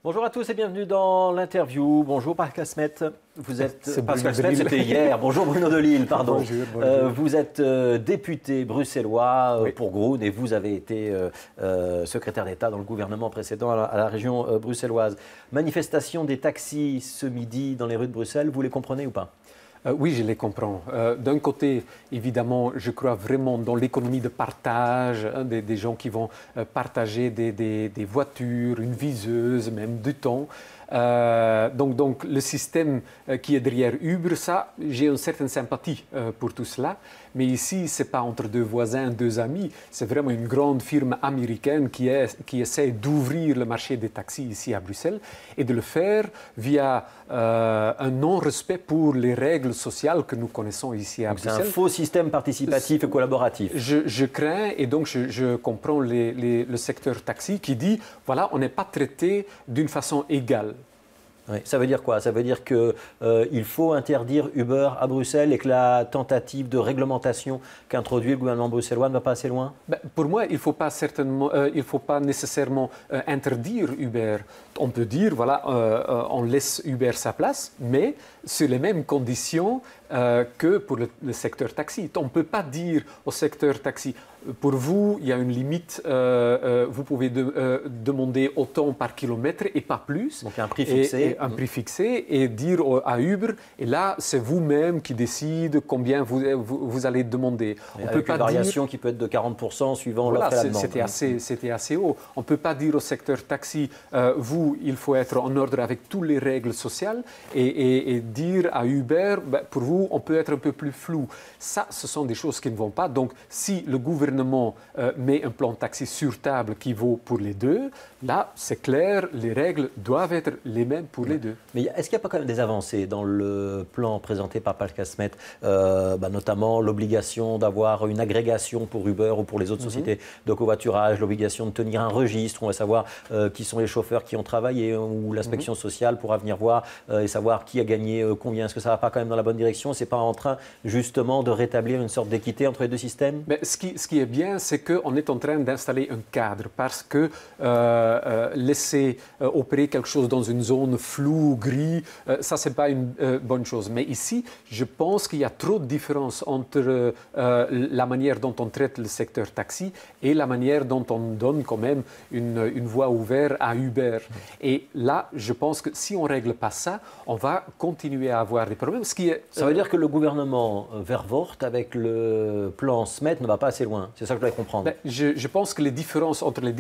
Bonjour à tous et bienvenue dans l'interview. Bonjour Pascal Smet. Vous êtes Pascal Smet, c'était hier. Bonjour Bruno Delisle, pardon. Bonjour. Vous êtes député bruxellois Oui. pour Groen et vous avez été secrétaire d'État dans le gouvernement précédent à la région bruxelloise. Manifestation des taxis ce midi dans les rues de Bruxelles, vous les comprenez ou pas? Oui, je les comprends. D'un côté, évidemment, je crois vraiment dans l'économie de partage, des gens qui vont partager des voitures, une viseuse, même du temps. Donc le système qui est derrière Uber, ça, j'ai une certaine sympathie pour tout cela. Mais ici, ce n'est pas entre deux voisins, deux amis. C'est vraiment une grande firme américaine qui essaie d'ouvrir le marché des taxis ici à Bruxelles et de le faire via un non-respect pour les règles sociales que nous connaissons ici à Bruxelles. C'est un faux système participatif et collaboratif. Je crains et donc je comprends le secteur taxi qui dit, voilà, on n'est pas traité d'une façon égale. Oui, ça veut dire quoi? Ça veut dire qu'il faut interdire Uber à Bruxelles et que la tentative de réglementation qu'introduit le gouvernement bruxellois ne va pas assez loin? Pour moi, il ne faut pas nécessairement interdire Uber. On peut dire, voilà, on laisse Uber sa place, mais sur les mêmes conditions que pour le secteur taxi. On ne peut pas dire au secteur taxi, pour vous, il y a une limite, vous pouvez demander autant par kilomètre et pas plus. Donc un prix fixé. Un prix fixé et dire à Uber, et là, c'est vous-même qui décide combien vous allez demander. On peut pas une variation qui peut être de 40% suivant l'offre et la demande. C'était assez haut. On ne peut pas dire au secteur taxi, vous, il faut être en ordre avec toutes les règles sociales et dire à Uber, pour vous, on peut être un peu plus flou. Ça, ce sont des choses qui ne vont pas. Donc, si le gouvernement met un plan taxi sur table qui vaut pour les deux, là, c'est clair, les règles doivent être les mêmes pour les deux. Mais est-ce qu'il n'y a pas quand même des avancées dans le plan présenté par Pascal Smet, notamment l'obligation d'avoir une agrégation pour Uber ou pour les autres sociétés de covoiturage, l'obligation de tenir un registre, on va savoir qui sont les chauffeurs qui ont travaillé, ou l'inspection sociale pourra venir voir et savoir qui a gagné combien. Est-ce que ça ne va pas quand même dans la bonne direction? C'est pas en train justement de rétablir une sorte d'équité entre les deux systèmes? Mais ce qui est bien, c'est qu'on est en train d'installer un cadre parce que laisser opérer quelque chose dans une zone floue, gris, ça, ce n'est pas une bonne chose. Mais ici, je pense qu'il y a trop de différence entre la manière dont on traite le secteur taxi et la manière dont on donne quand même une voie ouverte à Uber. Et là, je pense que si on ne règle pas ça, on va continuer à avoir des problèmes. Ça veut dire que le gouvernement Vervoort, avec le plan Smet, ne va pas assez loin. C'est ça que je dois comprendre. Je pense que les différences entre les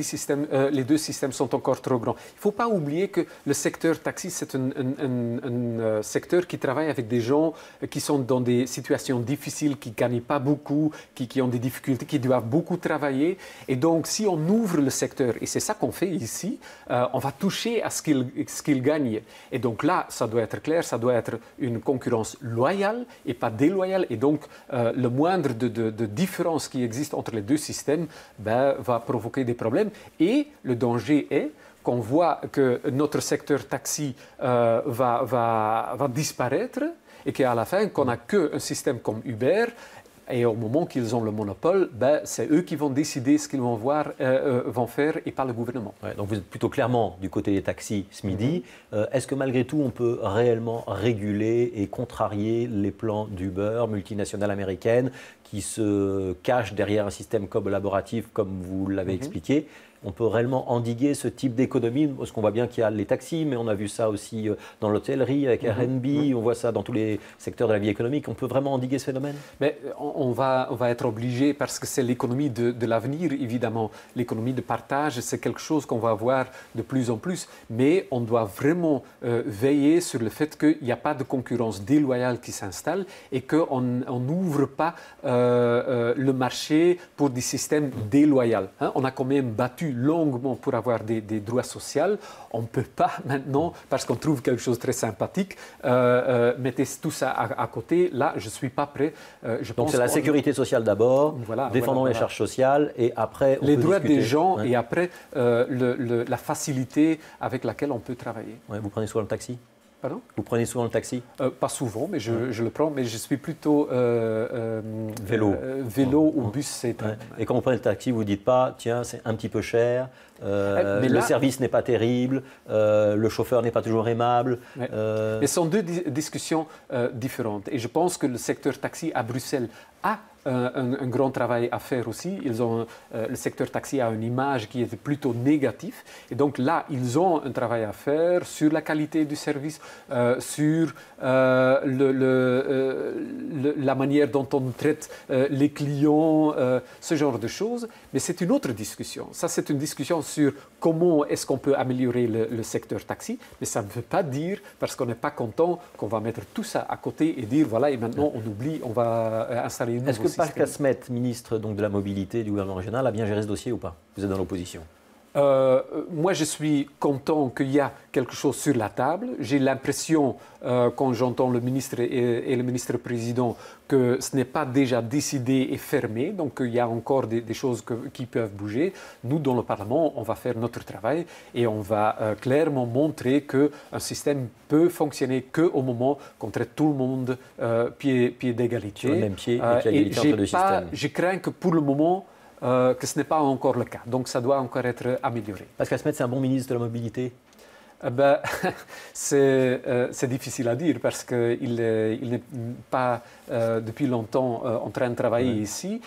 deux systèmes sont encore trop grandes. Il ne faut pas oublier que le secteur taxi, c'est un secteur qui travaille avec des gens qui sont dans des situations difficiles, qui ne gagnent pas beaucoup, qui ont des difficultés, qui doivent beaucoup travailler. Et donc, si on ouvre le secteur, et c'est ça qu'on fait ici, on va toucher à ce qu'ils gagnent. Et donc là, ça doit être clair, ça doit être une concurrence loyale et pas déloyale. Et donc, le moindre de différence qui existe entre les deux systèmes va provoquer des problèmes. Et le danger est qu'on voit que notre secteur taxi va disparaître et qu'à la fin, qu'on n'a qu'un système comme Uber. Et au moment qu'ils ont le monopole, c'est eux qui vont décider ce qu'ils vont faire et pas le gouvernement. Ouais, donc vous êtes plutôt clairement du côté des taxis ce midi. Est-ce que malgré tout, on peut réellement réguler et contrarier les plans d'Uber, multinationale américaine, qui se cachent derrière un système collaboratif comme vous l'avez expliqué? On peut réellement endiguer ce type d'économie, parce qu'on voit bien qu'il y a les taxis, mais on a vu ça aussi dans l'hôtellerie, avec Airbnb, on voit ça dans tous les secteurs de la vie économique. On peut vraiment endiguer ce phénomène? Mais on va être obligé, parce que c'est l'économie de l'avenir, évidemment. L'économie de partage, c'est quelque chose qu'on va voir de plus en plus. Mais on doit vraiment veiller sur le fait qu'il n'y a pas de concurrence déloyale qui s'installe et qu'on n'ouvre pas le marché pour des systèmes déloyaux. On a quand même battu longuement pour avoir des droits sociaux. On ne peut pas maintenant, parce qu'on trouve quelque chose de très sympathique, mettre tout ça à côté. Là, je ne suis pas prêt. Donc c'est la sécurité sociale d'abord, défendons les charges sociales et après on les peut droits discuter. des gens et après la facilité avec laquelle on peut travailler. Ouais, vous prenez souvent le taxi? Pardon? Vous prenez souvent le taxi? Pas souvent, mais je le prends, mais je suis plutôt vélo ou bus. Ouais. Et quand vous prenez le taxi, vous ne dites pas, tiens, c'est un petit peu cher, le service n'est pas terrible, le chauffeur n'est pas toujours aimable. Mais ce sont deux discussions différentes. Et je pense que le secteur taxi à Bruxelles a un grand travail à faire aussi. Le secteur taxi a une image qui est plutôt négative. Et donc là, ils ont un travail à faire sur la qualité du service, sur la manière dont on traite les clients, ce genre de choses. Mais c'est une autre discussion. Ça, c'est une discussion sur comment est-ce qu'on peut améliorer le secteur taxi. Mais ça ne veut pas dire, parce qu'on n'est pas content, qu'on va mettre tout ça à côté et dire, voilà, et maintenant on oublie, on va installer une nouveau Pascal Kasmet, ministre donc, de la Mobilité du gouvernement régional, a bien géré ce dossier ou pas? Vous êtes dans l'opposition. Moi, je suis content qu'il y a quelque chose sur la table. J'ai l'impression, quand j'entends le ministre et le ministre-président, que ce n'est pas déjà décidé et fermé, donc il y a encore des choses qui peuvent bouger. Nous, dans le Parlement, on va faire notre travail et on va clairement montrer qu'un système peut fonctionner qu'au moment qu'on traite tout le monde pied d'égalité. Sur le même pied et qu'il y a égalité entre le système. Je crains que pour le moment, que ce n'est pas encore le cas. Donc ça doit encore être amélioré. Pascal Kasmet, c'est un bon ministre de la Mobilité? C'est difficile à dire parce qu'il n'est pas depuis longtemps en train de travailler ici.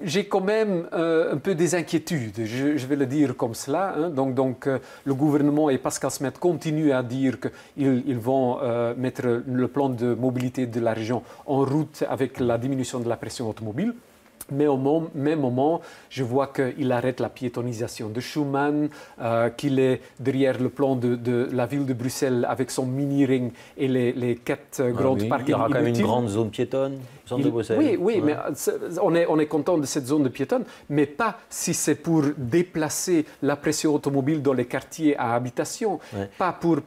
J'ai quand même un peu des inquiétudes, je vais le dire comme cela. Hein. Donc le gouvernement et Pascal Kasmet continuent à dire qu'ils vont mettre le plan de mobilité de la région en route avec la diminution de la pression automobile. Mais au même moment, je vois qu'il arrête la piétonisation de Schuman, qu'il est derrière le plan de la ville de Bruxelles avec son mini-ring et les 4 grandes parkings. Il y aura quand même une grande zone piétonne au centre de Bruxelles. Oui, mais on est content de cette zone de piétonne, mais pas si c'est pour déplacer la pression automobile dans les quartiers à habitation, pas pour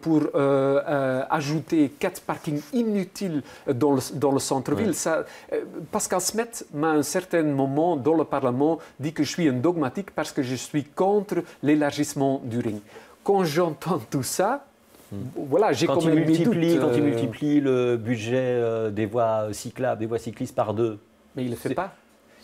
ajouter 4 parkings inutiles dans le centre-ville. Pascal Kasmet m'a à un certain moment dans le Parlement dit que je suis un dogmatique parce que je suis contre l'élargissement du ring. Quand j'entends tout ça, voilà, j'ai quand même mes doutes. Quand il multiplie le budget des voies cyclables, des voies cyclistes par 2. Mais il ne le fait pas.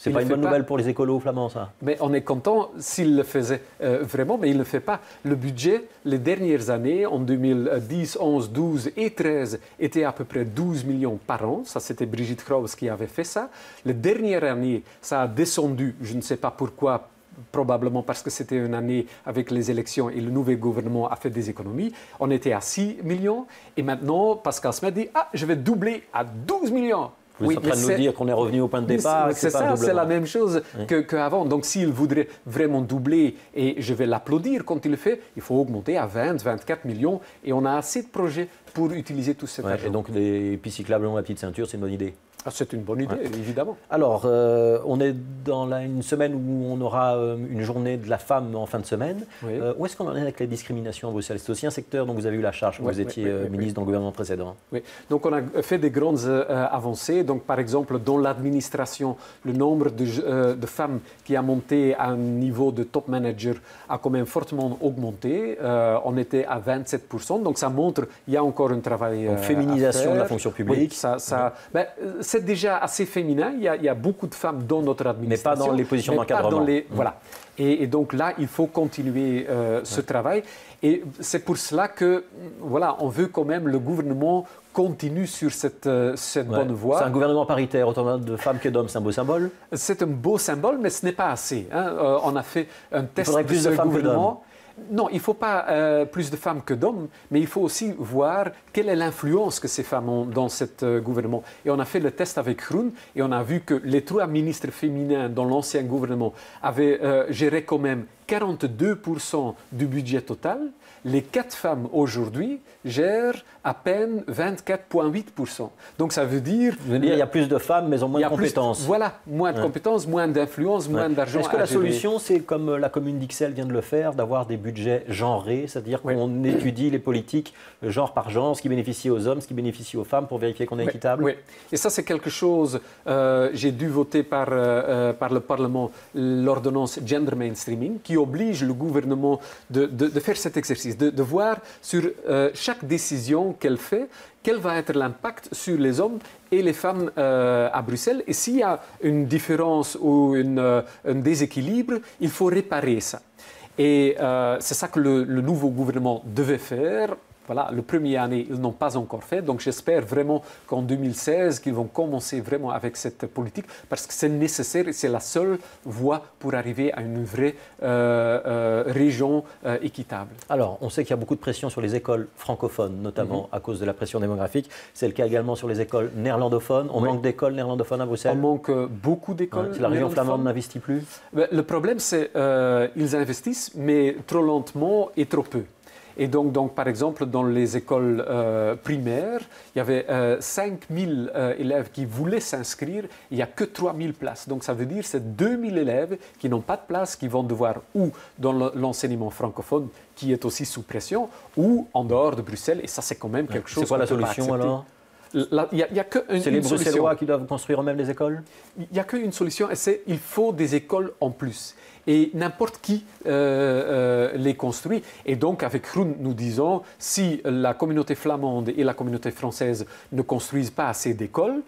C'est pas une bonne nouvelle pour les écolos flamands, ça. Mais on est content s'il le faisait vraiment, mais il ne le fait pas. Le budget, les dernières années, en 2010, 11, 12 et 13, était à peu près 12 millions par an. Ça, c'était Brigitte Graus qui avait fait ça. La dernière année, ça a descendu, je ne sais pas pourquoi, probablement parce que c'était une année avec les élections et le nouveau gouvernement a fait des économies. On était à 6 millions et maintenant, Pascal Kasmet dit « Ah, je vais doubler à 12 millions ». Vous êtes en train de nous dire qu'on est revenu au point de départ. C'est ça, c'est la même chose qu'avant. Donc s'il voudrait vraiment doubler, et je vais l'applaudir quand il le fait, il faut augmenter à 20, 24 millions et on a assez de projets pour utiliser tout cet argent. Et donc les pistes cyclables long la petite ceinture, c'est une bonne idée. C'est une bonne idée, évidemment. Alors, on est dans une semaine où on aura une journée de la femme en fin de semaine. Où est-ce qu'on en est avec les discriminations à Bruxelles? C'est aussi un secteur dont vous avez eu la charge quand vous étiez ministre dans le gouvernement précédent. Oui, donc on a fait des grandes avancées. Donc, par exemple, dans l'administration, le nombre de femmes qui a monté à un niveau de top manager a quand même fortement augmenté. On était à 27%. Donc, ça montre qu'il y a encore un travail à faire. Féminisation de la fonction publique. C'est déjà assez féminin. Il y a beaucoup de femmes dans notre administration. Mais pas dans les positions d'encadrement. Voilà. Et donc là, il faut continuer ce travail. Et c'est pour cela que, voilà, on veut quand même le gouvernement continue sur cette bonne voie. C'est un gouvernement paritaire, autant de femmes que d'hommes, c'est un beau symbole? C'est un beau symbole, mais ce n'est pas assez. Hein. On a fait un test de ce gouvernement. Non, il ne faut pas plus de femmes que d'hommes, mais il faut aussi voir quelle est l'influence que ces femmes ont dans ce gouvernement. Et on a fait le test avec Groen et on a vu que les 3 ministres féminins dans l'ancien gouvernement avaient géré quand même 42% du budget total. Les 4 femmes aujourd'hui gèrent à peine 24,8%. Donc ça veut dire... il y a plus de femmes, mais en moins de compétences. Voilà, moins de compétences, moins d'influence, moins d'argent. Est-ce que la solution, c'est comme la commune d'Ixelles vient de le faire, d'avoir des budgets genrés, c'est-à-dire qu'on étudie les politiques genre par genre, ce qui bénéficie aux hommes, ce qui bénéficie aux femmes, pour vérifier qu'on est équitable? Oui, et ça c'est quelque chose, j'ai dû voter par le Parlement l'ordonnance Gender Mainstreaming, qui oblige le gouvernement de faire cet exercice, de voir sur chaque décision qu'elle fait, quel va être l'impact sur les hommes et les femmes à Bruxelles. Et s'il y a une différence ou un déséquilibre, il faut réparer ça. Et c'est ça que le nouveau gouvernement devait faire. Voilà, le premier année, ils n'ont pas encore fait. Donc, j'espère vraiment qu'en 2016, qu'ils vont commencer vraiment avec cette politique parce que c'est nécessaire et c'est la seule voie pour arriver à une vraie région équitable. Alors, on sait qu'il y a beaucoup de pression sur les écoles francophones, notamment à cause de la pression démographique. C'est le cas également sur les écoles néerlandophones. On manque d'écoles néerlandophones à Bruxelles. On manque beaucoup d'écoles. La région flamande n'investit plus. Le problème, c'est qu'ils investissent, mais trop lentement et trop peu. Et donc, par exemple, dans les écoles primaires, il y avait 5000 élèves qui voulaient s'inscrire, il n'y a que 3000 places. Donc, ça veut dire que c'est 2000 élèves qui n'ont pas de place, qui vont devoir ou dans l'enseignement francophone, qui est aussi sous pression, ou en dehors de Bruxelles. Et ça, c'est quand même quelque chose. C'est quoi la solution alors ? C'est les Bruxellois qui doivent construire eux-mêmes les écoles ? Il n'y a qu'une solution, et c'est qu'il faut des écoles en plus. Et n'importe qui les construit. Et donc, avec Groen, nous disons, si la communauté flamande et la communauté française ne construisent pas assez d'écoles,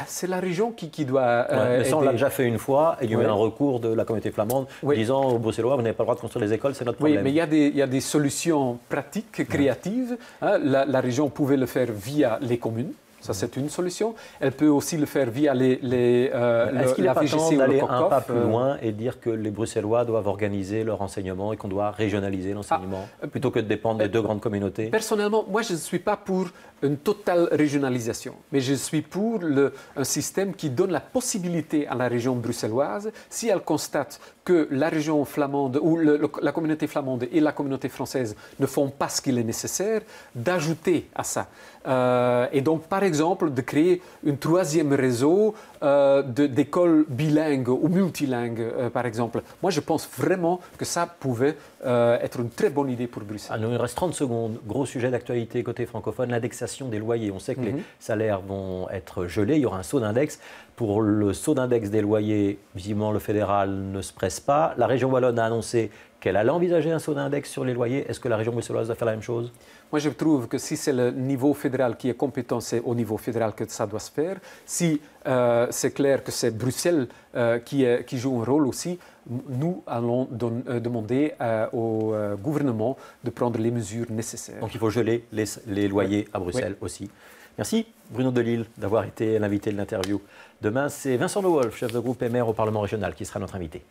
c'est la région qui doit mais ça, on l'a déjà fait une fois, et il y a eu un recours de la communauté flamande disant aux Bruxellois, vous n'avez pas le droit de construire les écoles, c'est notre problème. Oui, mais il y a des solutions pratiques, créatives. Hein. La région pouvait le faire via les communes. Ça, c'est une solution. Elle peut aussi le faire via Est-ce qu'il n'est pas temps d'aller un pas plus loin loin et dire que les Bruxellois doivent organiser leur enseignement et qu'on doit régionaliser l'enseignement plutôt que de dépendre des deux grandes communautés ? Personnellement, moi, je ne suis pas pour une totale régionalisation, mais je suis pour un système qui donne la possibilité à la région bruxelloise, si elle constate que la région flamande ou la communauté flamande et la communauté française ne font pas ce qu'il est nécessaire, d'ajouter à ça. Et donc, par exemple, de créer un troisième réseau d'écoles bilingues ou multilingues, par exemple. Moi, je pense vraiment que ça pouvait être une très bonne idée pour Bruxelles. Alors, il nous reste 30 secondes. Gros sujet d'actualité côté francophone, l'indexation des loyers. On sait que les salaires vont être gelés. Il y aura un saut d'index. Pour le saut d'index des loyers, visiblement, le fédéral ne se presse pas. La région wallonne a annoncé qu'elle allait envisager un saut d'index sur les loyers. Est-ce que la région bruxelloise doit faire la même chose ? Moi, je trouve que si c'est le niveau fédéral qui est compétent, c'est au niveau fédéral que ça doit se faire. Si c'est clair que c'est Bruxelles qui joue un rôle aussi, nous allons demander au gouvernement de prendre les mesures nécessaires. Donc il faut geler les loyers à Bruxelles aussi. Merci Bruno Delille d'avoir été l'invité de l'interview. Demain, c'est Vincent De Wolf, chef de groupe MR au Parlement régional, qui sera notre invité.